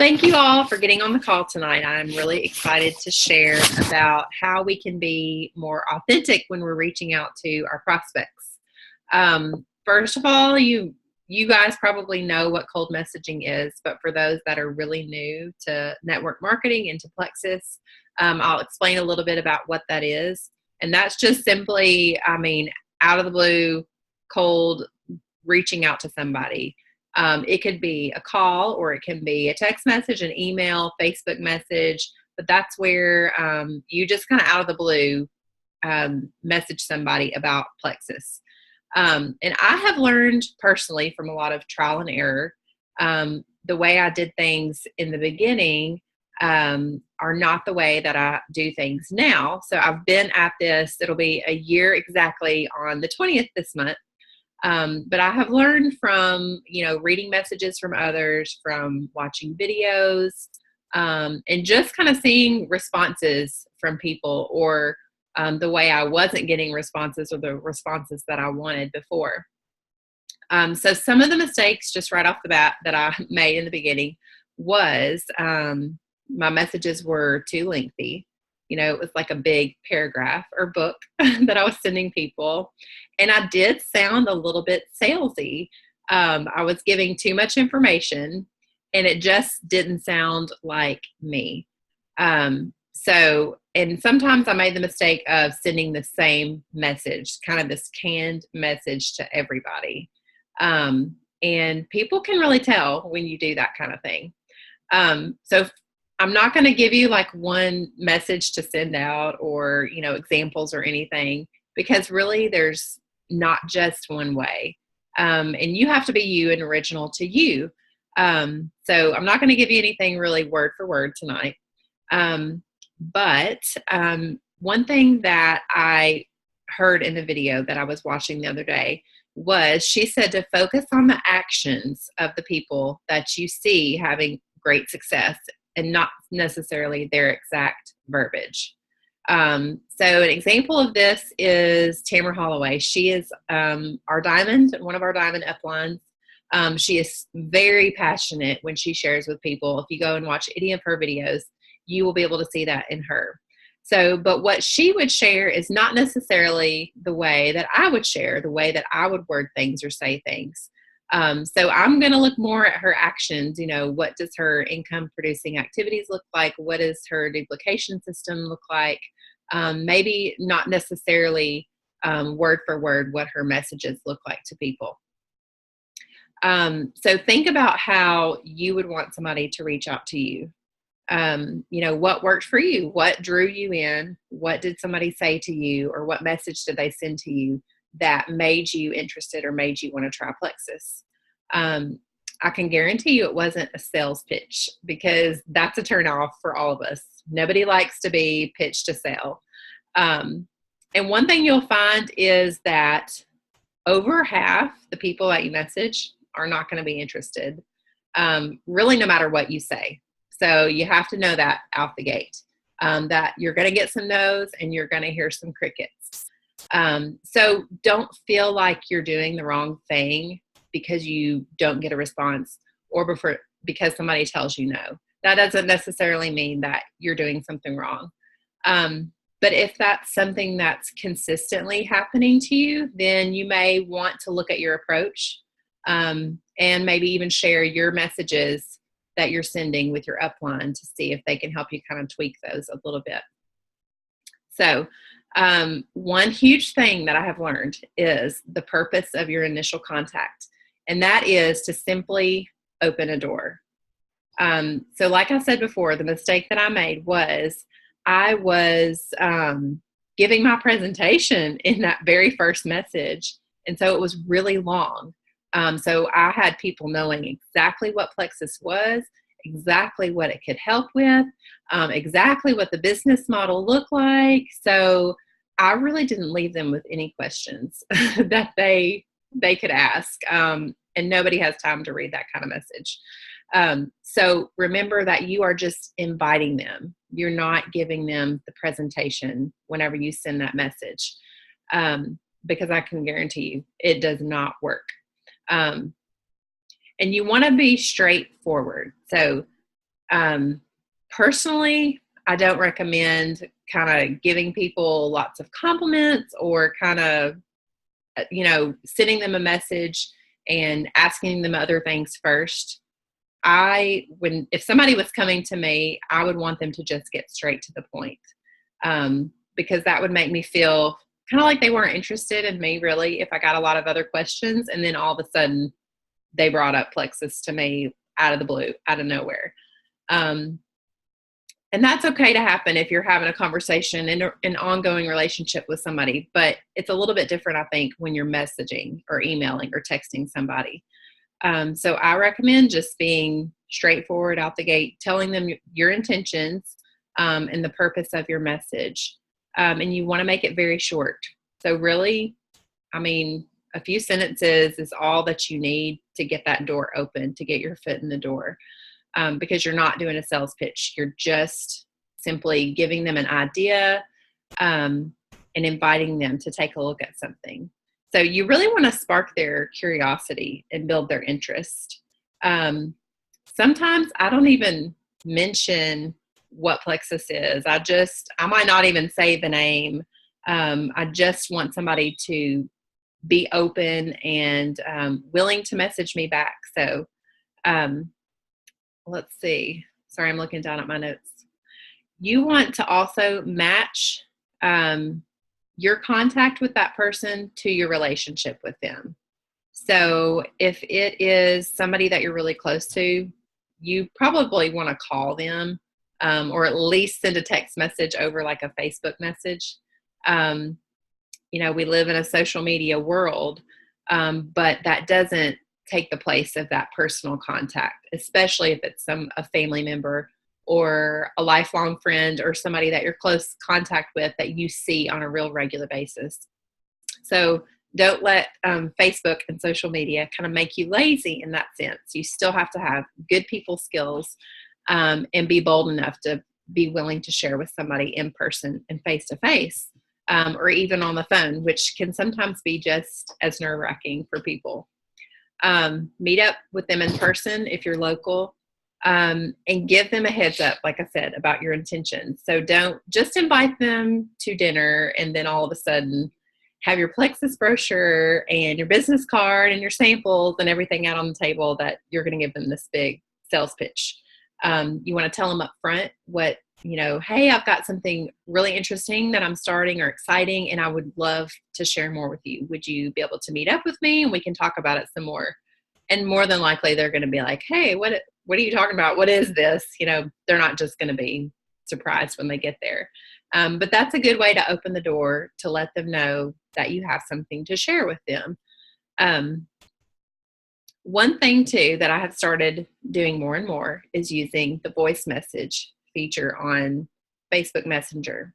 thank you all for getting on the call tonight. I'm really excited to share about how we can be more authentic when we're reaching out to our prospects. First of all, you guys probably know what cold messaging is, but for those that are really new to network marketing and to Plexus, I'll explain a little bit about what that is. And that's just simply, out of the blue, cold reaching out to somebody. It could be a call, or it can be a text message, an email, Facebook message, but that's where you just kind of out of the blue message somebody about Plexus. And I have learned personally from a lot of trial and error, the way I did things in the beginning are not the way that I do things now. So I've been at this, it'll be a year exactly on the 20th this month. But I have learned from, reading messages from others, from watching videos, and just kind of seeing responses from people, or the way I wasn't getting responses, or the responses that I wanted before. So some of the mistakes just right off the bat that I made in the beginning was my messages were too lengthy. It was like a big paragraph or book that I was sending people. And I did sound a little bit salesy. I was giving too much information, and it just didn't sound like me. And sometimes I made the mistake of sending the same message, kind of this canned message to everybody. And people can really tell when you do that kind of thing. So I'm not going to give you like one message to send out, or, examples or anything, because really there's not just one way. And you have to be you and original to you. So I'm not going to give you anything really word for word tonight. But one thing that I heard in the video that I was watching the other day was, she said to focus on the actions of the people that you see having great success, and not necessarily their exact verbiage. So an example of this is Tamara Holloway. She is our diamond, one of our diamond uplines. She is very passionate when she shares with people. If you go and watch any of her videos, you will be able to see that in her. So, but what she would share is not necessarily the way that I would share, the way that I would word things or say things. So I'm going to look more at her actions. What does her income producing activities look like? What does her duplication system look like? Maybe not necessarily word for word what her messages look like to people. So think about how you would want somebody to reach out to you. What worked for you? What drew you in? What did somebody say to you, or what message did they send to you that made you interested or made you want to try Plexus? I can guarantee you it wasn't a sales pitch, because that's a turnoff for all of us. Nobody likes to be pitched to sell. And one thing you'll find is that over half the people that you message are not going to be interested, really, no matter what you say. So you have to know that out the gate, that you're going to get some no's and you're going to hear some crickets. So don't feel like you're doing the wrong thing because you don't get a response, or because somebody tells you no. That doesn't necessarily mean that you're doing something wrong. But if that's something that's consistently happening to you, then you may want to look at your approach, and maybe even share your messages that you're sending with your upline to see if they can help you kind of tweak those a little bit. So one huge thing that I have learned is the purpose of your initial contact, and that is to simply open a door. So like I said before, the mistake that I made was I was giving my presentation in that very first message, and so it was really long. So I had people knowing exactly what Plexus was, exactly what it could help with, exactly what the business model looked like. So I really didn't leave them with any questions that they could ask. And nobody has time to read that kind of message. So remember that you are just inviting them. You're not giving them the presentation whenever you send that message, because I can guarantee you it does not work. And you want to be straightforward. So Personally, I don't recommend kind of giving people lots of compliments or kind of, sending them a message and asking them other things first. If somebody was coming to me, I would want them to just get straight to the point, because that would make me feel kind of like they weren't interested in me, really, if I got a lot of other questions and then all of a sudden they brought up Plexus to me out of the blue, out of nowhere. And that's okay to happen if you're having a conversation in an ongoing relationship with somebody, but it's a little bit different, I think, when you're messaging or emailing or texting somebody. So I recommend just being straightforward out the gate, telling them your intentions, and the purpose of your message. And you want to make it very short. So really, a few sentences is all that you need to get that door open, to get your foot in the door. Because you're not doing a sales pitch. You're just simply giving them an idea, and inviting them to take a look at something. So you really want to spark their curiosity and build their interest. Sometimes I don't even mention what Plexus is. I might not even say the name. I just want somebody to be open and willing to message me back. So let's see. Sorry, I'm looking down at my notes. You want to also match your contact with that person to your relationship with them. So if it is somebody that you're really close to, you probably want to call them, or at least send a text message over like a Facebook message. We live in a social media world, but that doesn't take the place of that personal contact, especially if it's a family member or a lifelong friend or somebody that you're close contact with that you see on a real regular basis. So don't let Facebook and social media kind of make you lazy in that sense. You still have to have good people skills, and be bold enough to be willing to share with somebody in person and face to face, or even on the phone, which can sometimes be just as nerve-wracking for people. Meet up with them in person if you're local, and give them a heads up, like I said, about your intentions. So don't just invite them to dinner and then all of a sudden have your Plexus brochure and your business card and your samples and everything out on the table that you're going to give them this big sales pitch. You want to tell them up front hey, I've got something really interesting that I'm starting or exciting, and I would love to share more with you. Would you be able to meet up with me and we can talk about it some more? And more than likely, they're going to be like, hey, what are you talking about? What is this? They're not just going to be surprised when they get there. But that's a good way to open the door to let them know that you have something to share with them. One thing, too, that I have started doing more and more is using the voice message feature on Facebook Messenger,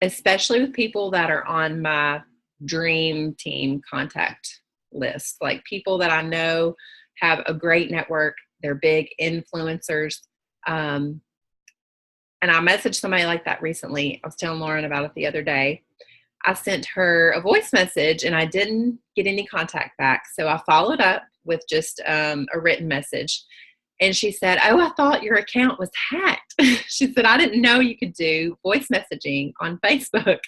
especially with people that are on my dream team contact list, like people that I know have a great network. They're big influencers. And I messaged somebody like that recently. I was telling Lauren about it the other day. I sent her a voice message and I didn't get any contact back. So I followed up with just a written message. And she said, oh, I thought your account was hacked. She said, I didn't know you could do voice messaging on Facebook.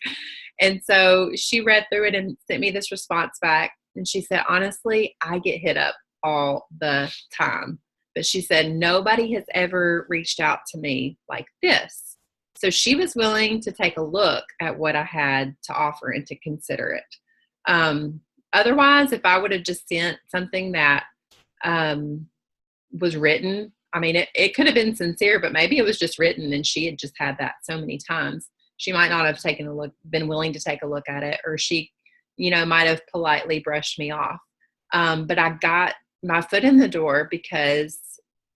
And so she read through it and sent me this response back. And she said, honestly, I get hit up all the time. But she said, nobody has ever reached out to me like this. So she was willing to take a look at what I had to offer and to consider it. Otherwise, if I would have just sent something that was written, it could have been sincere, but maybe it was just written and she had just had that so many times. She might not have been willing to take a look at it, or she, might have politely brushed me off. But I got my foot in the door because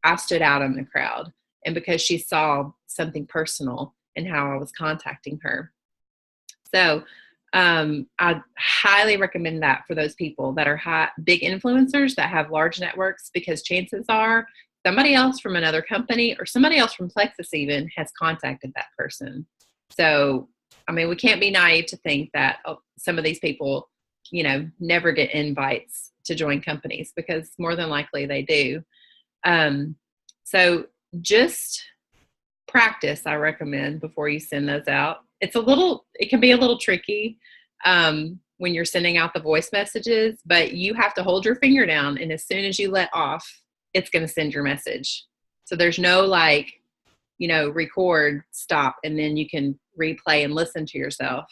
I stood out in the crowd and because she saw something personal in how I was contacting her. So I highly recommend that for those people that are big influencers that have large networks, because chances are somebody else from another company or somebody else from Plexus even has contacted that person. So, we can't be naive to think that some of these people, never get invites to join companies, because more than likely they do. So just practice, I recommend, before you send those out. It can be a little tricky when you're sending out the voice messages, but you have to hold your finger down, and as soon as you let off, it's going to send your message. So there's no record, stop, and then you can replay and listen to yourself.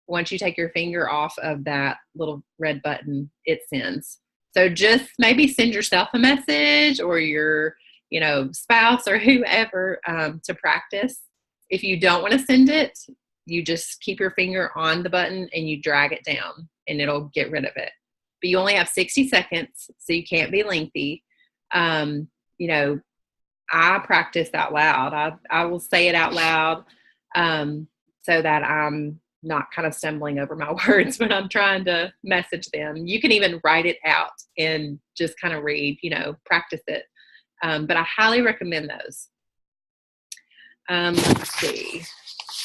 Once you take your finger off of that little red button, it sends. So just maybe send yourself a message, or your spouse or whoever, to practice. If you don't want to send it, you just keep your finger on the button and you drag it down and it'll get rid of it. But you only have 60 seconds, so you can't be lengthy. I practice out loud. I will say it out loud so that I'm not kind of stumbling over my words when I'm trying to message them. You can even write it out and just kind of read, practice it. But I highly recommend those. Let's see.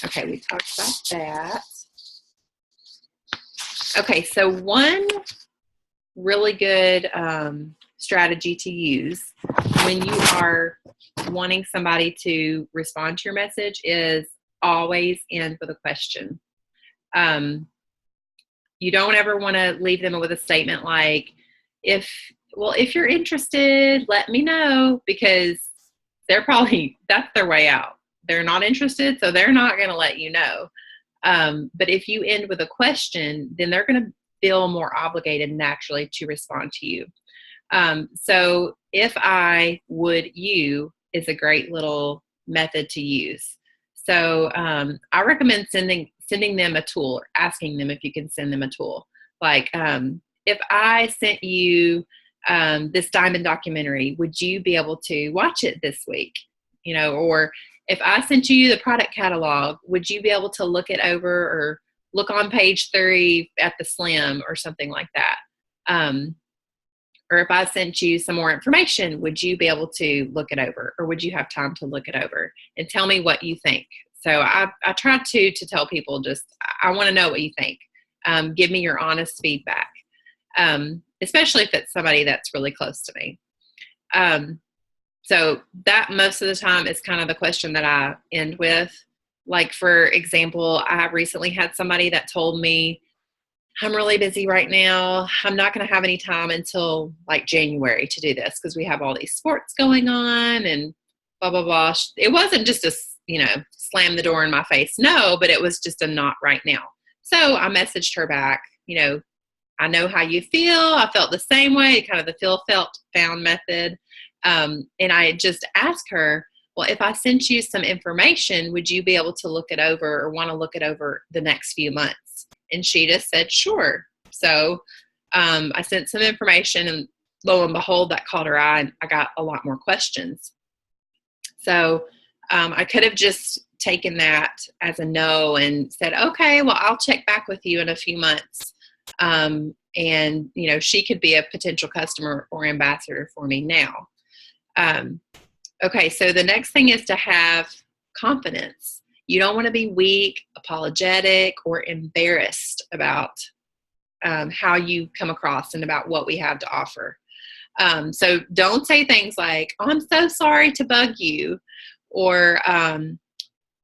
Okay, we talked about that. Okay, so one really good strategy to use when you are wanting somebody to respond to your message is always end with a question. You don't ever want to leave them with a statement like, if you're interested, let me know, because that's their way out. They're not interested, so they're not going to let you know. But if you end with a question, then they're going to feel more obligated naturally to respond to you. So if I would, you is a great little method to use. So I recommend sending them a tool, or asking them if you can send them a tool. Like if I sent you this diamond documentary, would you be able to watch it this week? Or if I sent you the product catalog, would you be able to look it over, or look on page 3 at the slim, or something like that? Or if I sent you some more information, would you be able to look it over, or would you have time to look it over and tell me what you think? So I try to tell people, just, I want to know what you think. Give me your honest feedback, especially if it's somebody that's really close to me. So that most of the time is kind of the question that I end with. Like, for example, I recently had somebody that told me, I'm really busy right now. I'm not going to have any time until like January to do this, because we have all these sports going on and blah, blah, blah. It wasn't just a, slam the door in my face. No, but it was just a not right now. So I messaged her back, I know how you feel. I felt the same way, kind of the feel, felt, found method. And I just asked her, well, if I sent you some information, would you be able to look it over, or want to look it over the next few months? And she just said, sure. So I sent some information, and lo and behold, that caught her eye, and I got a lot more questions. So I could have just taken that as a no and said, okay, well, I'll check back with you in a few months. And, she could be a potential customer or ambassador for me now. Okay, so the next thing is to have confidence. You don't want to be weak, apologetic, or embarrassed about how you come across and about what we have to offer. So don't say things like, oh, I'm so sorry to bug you, or I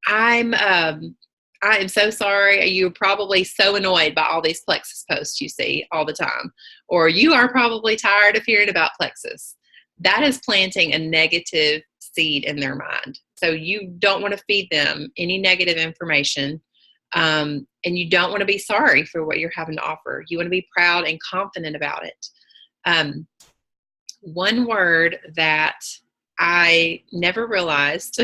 am so sorry. You're probably so annoyed by all these Plexus posts you see all the time, or you are probably tired of hearing about Plexus. That is planting a negative seed in their mind. So you don't want to feed them any negative information. And you don't want to be sorry for what you're having to offer. You want to be proud and confident about it. One word that I never realized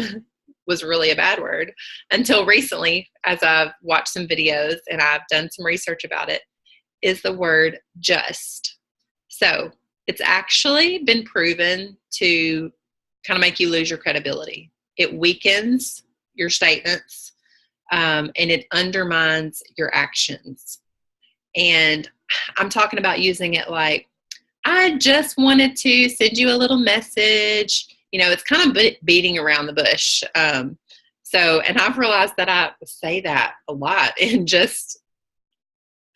was really a bad word until recently, as I've watched some videos and I've done some research about it, is the word just. So it's actually been proven to kind of make you lose your credibility. It weakens your statements, and it undermines your actions. And I'm talking about using it like, I just wanted to send you a little message. It's kind of beating around the bush. And I've realized that I say that a lot, and just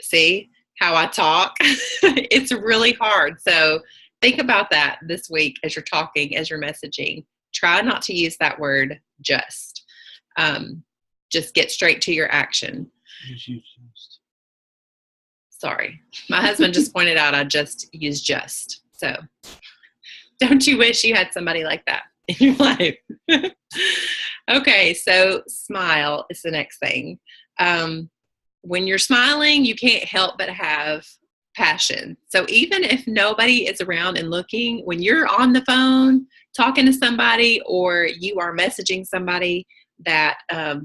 see how I talk. It's really hard. So think about that this week as you're talking, as you're messaging. try not to use that word just. Just get straight to your action. Sorry. My husband just pointed out I just used just. So don't you wish you had somebody like that in your life? Okay, so smile is the next thing. When you're smiling, you can't help but have passion. So even if nobody is around and looking, when you're on the phone talking to somebody or you are messaging somebody that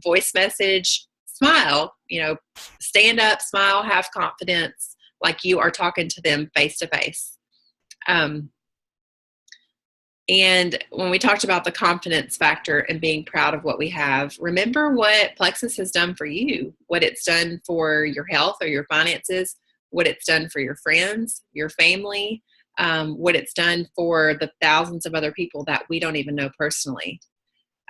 voice message, smile, stand up, smile, have confidence, like you are talking to them face to face. And when we talked about the confidence factor and being proud of what we have, remember what Plexus has done for you, what it's done for your health or your finances, what it's done for your friends, your family, what it's done for the thousands of other people that we don't even know personally.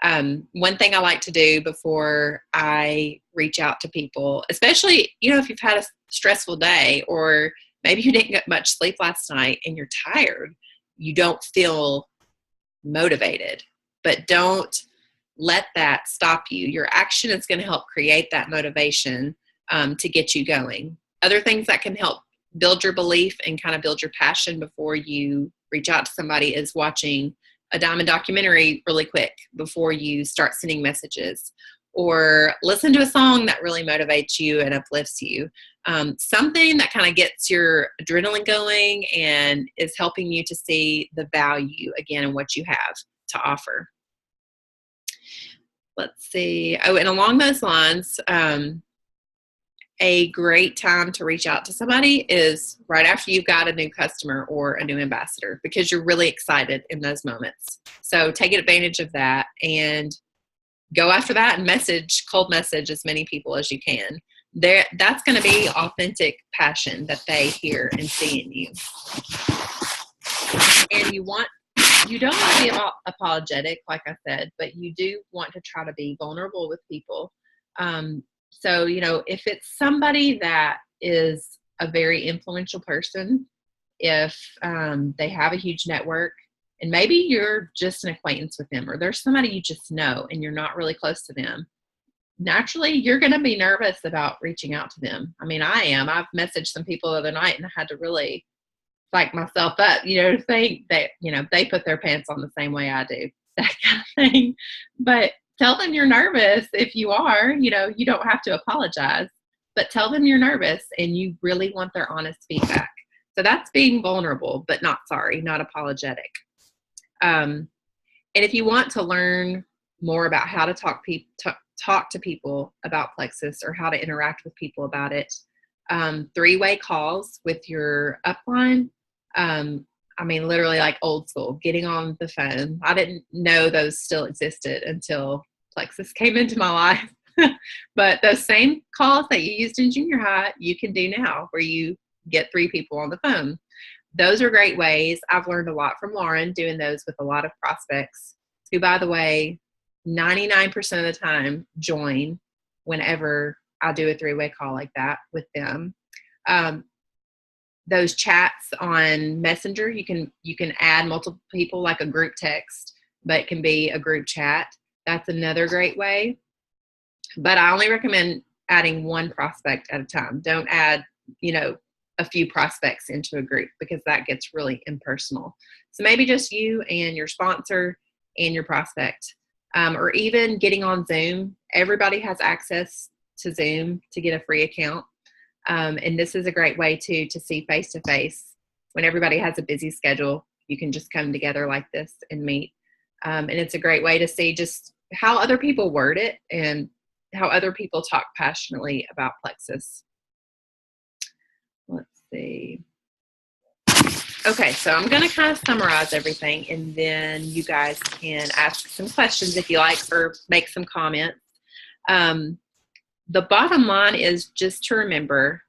One thing I like to do before I reach out to people, especially, if you've had a stressful day or maybe you didn't get much sleep last night and you're tired, you don't feel motivated, but don't let that stop you. Your action is going to help create that motivation to get you going. Other things that can help build your belief and kind of build your passion before you reach out to somebody is watching a diamond documentary really quick before you start sending messages, or listen to a song that really motivates you and uplifts you. Something that kind of gets your adrenaline going and is helping you to see the value again in what you have to offer. Let's see. Oh, and along those lines, a great time to reach out to somebody is right after you've got a new customer or a new ambassador, because you're really excited in those moments. So take advantage of that and go after that and cold message as many people as you can. That's going to be authentic passion that they hear and see in you. And you don't want to be apologetic, like I said, but you do want to try to be vulnerable with people. So, if it's somebody that is a very influential person, if they have a huge network, and maybe you're just an acquaintance with them, or there's somebody you just know and you're not really close to them, naturally you're going to be nervous about reaching out to them. I mean, I am. I've messaged some people the other night and I had to really psych myself up, to think that, they put their pants on the same way I do, that kind of thing. But tell them you're nervous. If you are, you don't have to apologize, but tell them you're nervous and you really want their honest feedback. So that's being vulnerable, but not sorry, not apologetic. And if you want to learn more about how to talk to people about Plexus or how to interact with people about it, 3-way calls with your upline. Literally like old school, getting on the phone. I didn't know those still existed until Plexus came into my life. But those same calls that you used in junior high, you can do now, where you get 3 people on the phone. Those are great ways. I've learned a lot from Lauren doing those with a lot of prospects, who, by the way, 99% of the time join whenever I do a 3-way call like that with them. Those chats on Messenger, you can add multiple people, like a group text, but it can be a group chat. That's another great way. But I only recommend adding one prospect at a time. Don't add, a few prospects into a group, because that gets really impersonal. So maybe just you and your sponsor and your prospect, or even getting on Zoom. Everybody has access to Zoom to get a free account. And this is a great way to see face-to-face. When everybody has a busy schedule, you can just come together like this and meet. And it's a great way to see just how other people word it and how other people talk passionately about Plexus. Let's see. Okay, so I'm going to kind of summarize everything, and then you guys can ask some questions if you like, or make some comments. The bottom line is just to remember,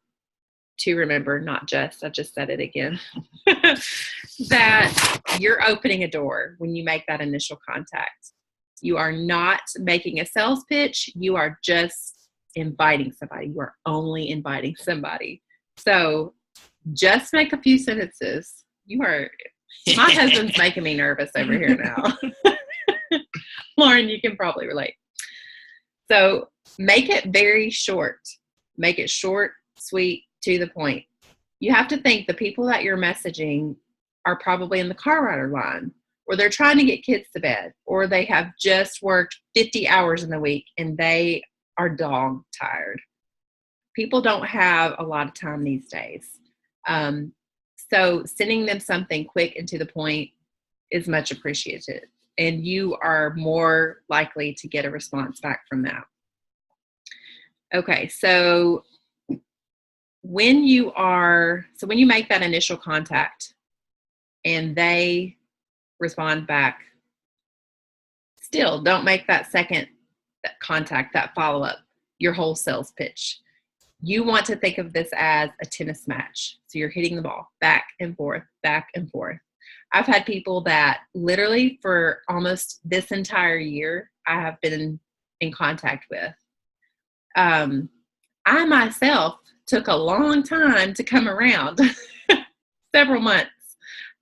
not just, I just said it again, that you're opening a door when you make that initial contact. You are not making a sales pitch. You are just inviting somebody. You are only inviting somebody. So just make a few sentences. My husband's making me nervous over here now. Lauren, you can probably relate. So make it very short. Make it short, sweet, to the point. You have to think the people that you're messaging are probably in the car rider line, or they're trying to get kids to bed, or they have just worked 50 hours in the week and they are dog tired. People don't have a lot of time these days. So sending them something quick and to the point is much appreciated, and you are more likely to get a response back from that. Okay, so when you make that initial contact and they respond back, still don't make that second contact, that follow-up, your whole sales pitch. You want to think of this as a tennis match. So you're hitting the ball back and forth, back and forth. I've had people that literally for almost this entire year I have been in contact with. I myself took a long time to come around, several months.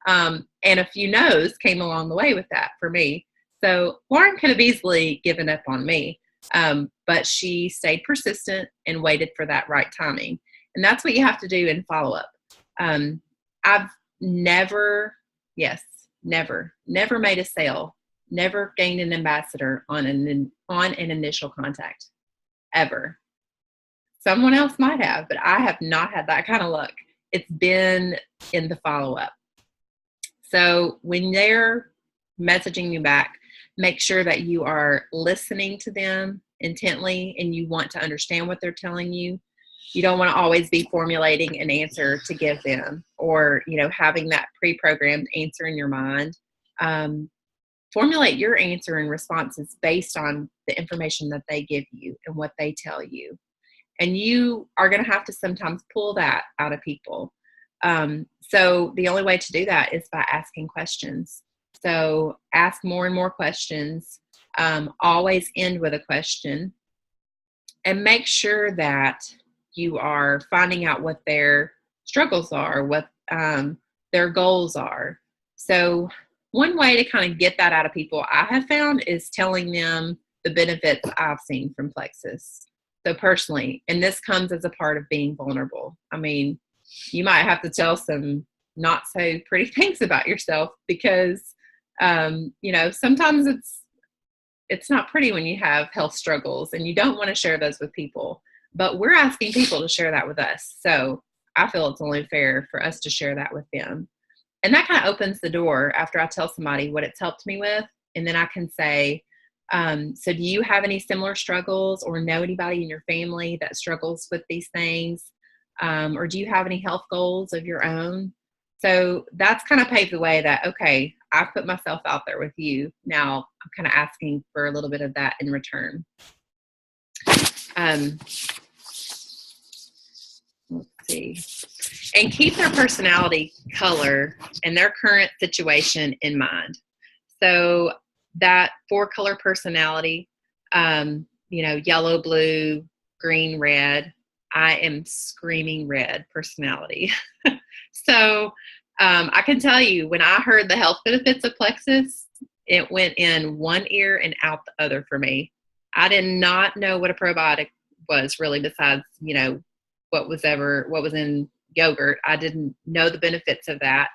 And a few no's came along the way with that for me. So Lauren could have easily given up on me. But she stayed persistent and waited for that right timing. And that's what you have to do in follow-up. I've never made a sale, never gained an ambassador on an initial contact, ever. Someone else might have, but I have not had that kind of luck. It's been in the follow-up. So when they're messaging you back, make sure that you are listening to them intently and you want to understand what they're telling you. You don't want to always be formulating an answer to give them, or, having that pre-programmed answer in your mind. Formulate your answer and responses based on the information that they give you and what they tell you. And you are going to have to sometimes pull that out of people. So the only way to do that is by asking questions. So ask more and more questions. Always end with a question, and make sure that you are finding out what their struggles are, what their goals are. So one way to kind of get that out of people I have found is telling them the benefits I've seen from Plexus. So personally, and this comes as a part of being vulnerable. I mean, you might have to tell some not so pretty things about yourself because, sometimes it's not pretty when you have health struggles and you don't want to share those with people, but we're asking people to share that with us. So I feel it's only fair for us to share that with them. And that kind of opens the door after I tell somebody what it's helped me with. And then I can say, so do you have any similar struggles, or know anybody in your family that struggles with these things? Or do you have any health goals of your own? So that's kind of paved the way that, okay, I've put myself out there with you. Now I'm kind of asking for a little bit of that in return. Let's see. And keep their personality, color, and their current situation in mind. So that 4-color personality, yellow, blue, green, red. I am screaming red personality. So I can tell you, when I heard the health benefits of Plexus, it went in one ear and out the other for me. I did not know what a probiotic was really, besides, what was in yogurt. I didn't know the benefits of that.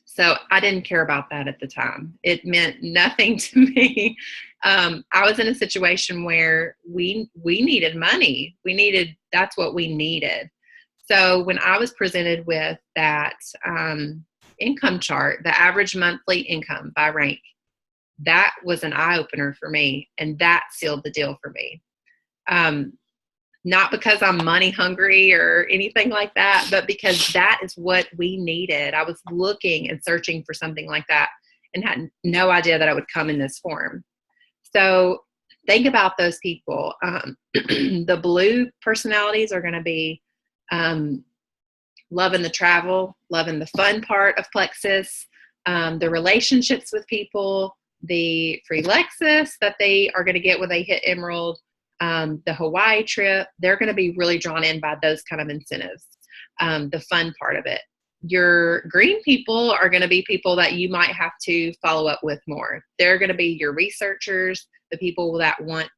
So I didn't care about that at the time. It meant nothing to me. I was in a situation where we needed money. That's what we needed. So when I was presented with that income chart, the average monthly income by rank, that was an eye-opener for me, and that sealed the deal for me. Not because I'm money hungry or anything like that, but because that is what we needed. I was looking and searching for something like that and had no idea that it would come in this form. So think about those people. The blue personalities are going to be loving the travel, loving the fun part of Plexus, the relationships with people, the free Lexus that they are going to get when they hit Emerald, the Hawaii trip. They're going to be really drawn in by those kind of incentives, the fun part of it. Your green people are going to be people that you might have to follow up with more. They're going to be your researchers, the people that want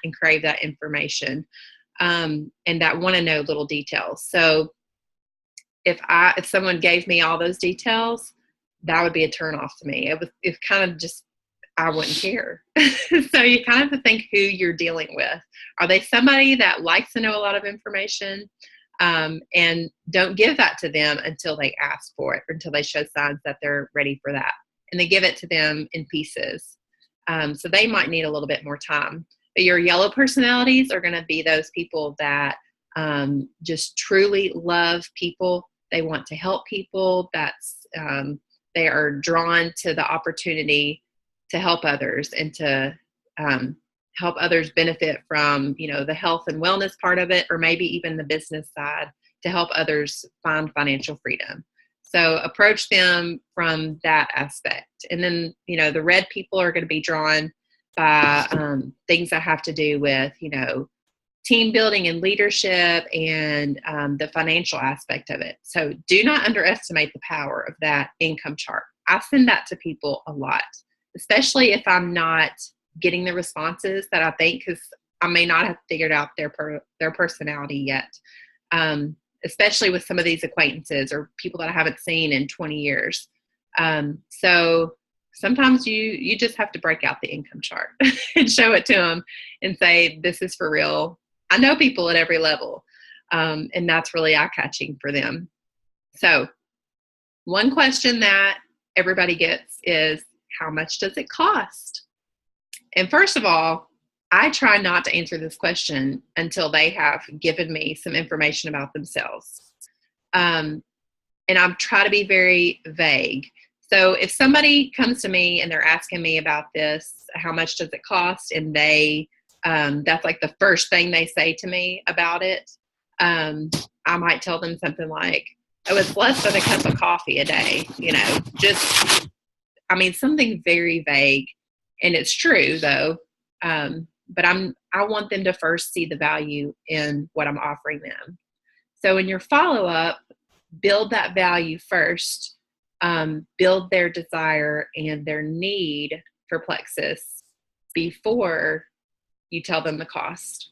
and crave that information, and that want to know little details. So if someone gave me all those details, that would be a turn off to me. It kind of just, I wouldn't care. So you kind of have to think who you're dealing with. Are they somebody that likes to know a lot of information? And don't give that to them until they ask for it, or until they show signs that they're ready for that. And they give it to them in pieces. So they might need a little bit more time. But your yellow personalities are going to be those people that just truly love people. They want to help people. They are drawn to the opportunity to help others, and to help others benefit from, the health and wellness part of it, or maybe even the business side, to help others find financial freedom. So approach them from that aspect. And then, the red people are going to be drawn by things that have to do with, team building and leadership, and the financial aspect of it. So do not underestimate the power of that income chart. I send that to people a lot, especially if I'm not getting the responses that I think, because I may not have figured out their personality yet, especially with some of these acquaintances or people that I haven't seen in 20 years. So sometimes you just have to break out the income chart and show it to them and say, this is for real. I know people at every level, and that's really eye-catching for them. So one question that everybody gets is, how much does it cost? And first of all, I try not to answer this question until they have given me some information about themselves. And I try to be very vague. So if somebody comes to me and they're asking me about this, how much does it cost? And that's like the first thing they say to me about it. I might tell them something like, oh, it's less than a cup of coffee a day, something very vague. And it's true though. But I want them to first see the value in what I'm offering them. So in your follow-up, build that value first. Build their desire and their need for Plexus before you tell them the cost.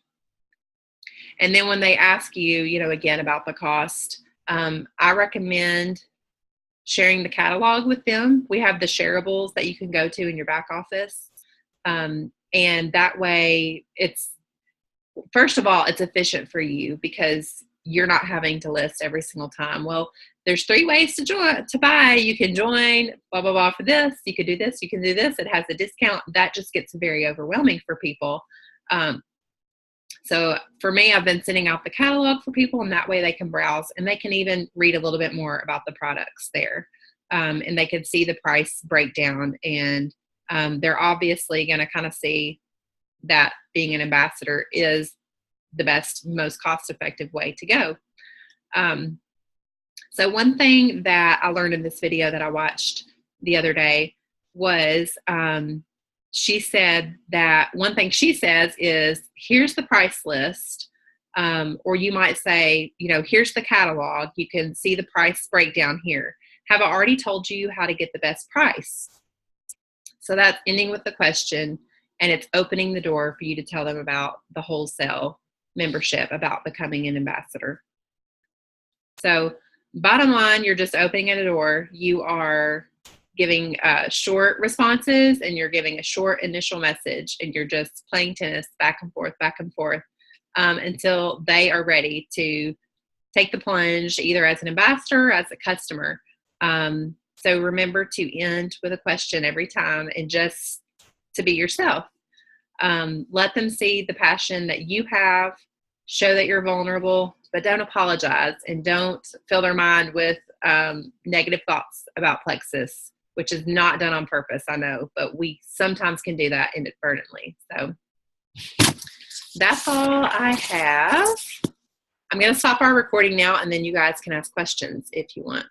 And then when they ask you, again about the cost, I recommend sharing the catalog with them. We have the shareables that you can go to in your back office. And that way first of all, it's efficient for you because you're not having to list every single time. Well, there's 3 ways to buy. You can join, blah, blah, blah for this. You could do this. You can do this. It has a discount. That just gets very overwhelming for people. So for me, I've been sending out the catalog for people, and that way they can browse and they can even read a little bit more about the products there. And they can see the price breakdown, and they're obviously going to kind of see that being an ambassador is the best, most cost-effective way to go. So one thing that I learned in this video that I watched the other day was she said that one thing she says is, here's the price list. Or you might say, here's the catalog. You can see the price breakdown here. Have I already told you how to get the best price? So that's ending with the question, and it's opening the door for you to tell them about the wholesale membership, about becoming an ambassador. So bottom line, you're just opening a door. You are giving short responses, and you're giving a short initial message, and you're just playing tennis back and forth until they are ready to take the plunge, either as an ambassador or as a customer. So remember to end with a question every time, and just to be yourself. Let them see the passion that you have. Show that you're vulnerable, but don't apologize, and don't fill their mind with negative thoughts about Plexus, which is not done on purpose, I know, but we sometimes can do that inadvertently. So that's all I have. I'm going to stop our recording now, and then you guys can ask questions if you want.